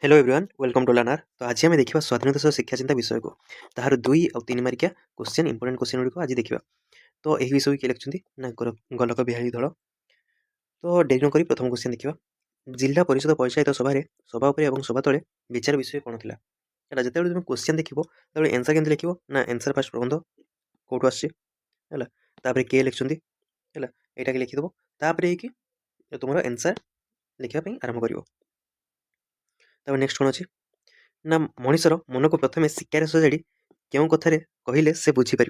Hello everyone welcome to learner. तो आज आम देखा स्वाधीनता सह शिक्षा चिंता विषय को तार 2 और 3 मार्किया क्वेश्चन इंपोर्टेंट क्वेश्चन गुड़िक आज देखा। तो यही विषय किए लिखुं ना गोलक बिहारी दल। तो डेरी नक प्रथम क्वेश्चन देखा। जिला परिषद पंचायत सभा सभा और सभा तले विचार विषय कौन था जिते तुम क्वेश्चन देख एनसर के लिख ना एनसर फास्ट प्रबंध कौटू आसपर किए लिखुं है यहाँ लिखिदेव तापर कि तुम एनसर लिखापी आरंभ कर। नेक्स्ट कौन अच्छी ना मनीषर मन को प्रथम शिकार सजाड़ी क्यों कथार कहले से बुझीपर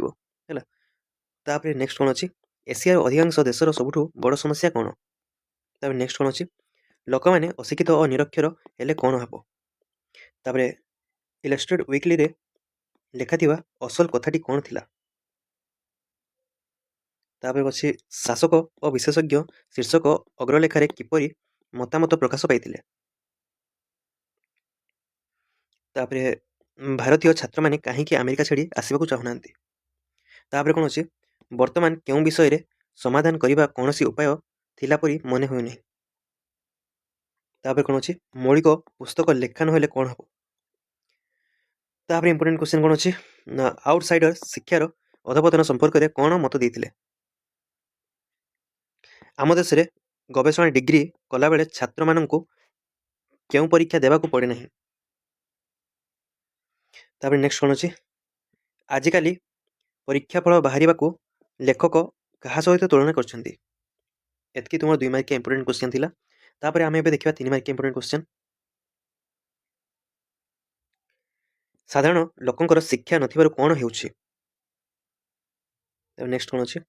है। नेक्स्ट कौन अच्छी एशियार अधिकांश देशर सबुठ बड़ समस्या कौन। तापर नेक्स्ट कौन अच्छी लोक मैंने अशिक्षित और निरक्षर हेले कौन हम। तापर इलस्ट्रेट वीकली रे लेखा असल कथाटी कौन थिला। तापर अच्छी शासक और विशेषज्ञ शीर्षक अग्रलेखार किपरि मतामत प्रकाश पाई। तापर भारतीय छात्र मैंने कहीं अमेरिका छाड़ी आसवाक चाहूना। तापर कौन अच्छे वर्तमान क्यों विषय समाधान करने कौन सी उपाय थिला परी मन हो। तापर कौन अच्छे मौलिक पुस्तक लेखा ना कौन हम। तापर इंपोर्टेंट क्वेश्चन कौन अच्छे ना आउटसाइडर शिक्षार अधपतन संपर्क में कौन मत देते। आम देश में गवेषणा डिग्री कला बेले छात्र मानू क्यों परीक्षा देवाक पड़े ना। तापर नेक्स्ट कौन अच्छे आजिकाली परीक्षाफल बाहर लेखक क्या सहित तुलना करती। तुम 2 मार्किया इंपोर्टेंट क्वेश्चन थिला। तापर आम देखा 3 मार्किया इंपोर्टेंट क्वेश्चन। साधारण लोकंकर शिक्षा नथिबारु कौन हेउछि। नेक्स्ट कौन अच्छे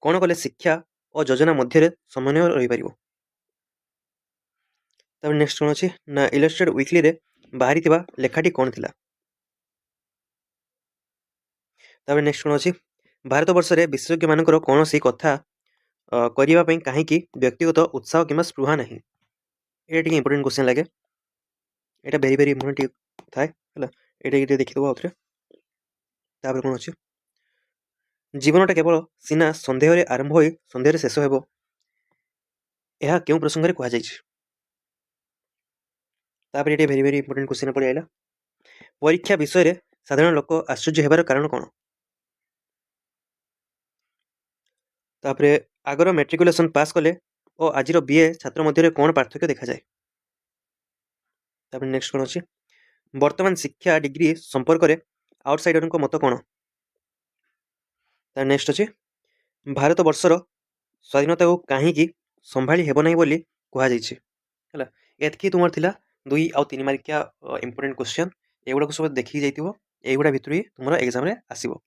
कौन कले शिक्षा और योजना मध्य समन्वय रही पारिबो। तापर नेक्स्ट कौन अच्छे ना इलस्ट्रेट वीकली रे बाहरी लेखाटी कौन थिला। तापर नेक्स्ट कौन अच्छे भारत वर्ष में विशेषज्ञ मानकर कौन सी कथा करने कहीं व्यक्तिगत उत्साह कि स्पृहा ना। ये इंपोर्टेंट क्वेश्चन लगे यहाँ भेरी भेरी इंपोर्टेंट थाए ये देखिदेव आउे। तापर कौन अच्छे जीवनटा केवल सीना सन्देह आरंभ हो सन्देह शेष हो यह क्यों प्रसंग में कहुई। तापर ये भेरी भेरी इंपोर्टेंट क्वेश्चन पड़े आइला परीक्षा विषय में साधारण लोक आश्चर्य होबार कारण कौन। तापर आगर मेट्रिकुलेसन पास कले और आज बीए छात्र मध्य कौन पार्थक्य देखा जाए। तापर नेक्स्ट कौन अच्छे वर्तमान शिक्षा डिग्री संपर्क में आउटसाइडर मत कौन। नेक्स्ट अच्छे भारत वर्षर स्वाधीनता को कहीं संभाली हेब ना बोली कहुई। एतकी तुम 2 और 3 मार्किया इंपोर्टेंट क्वेश्चन एगुड़ा सब देखी जाइए। एगुड़ा भितर ही तुम एग्जाम आसो।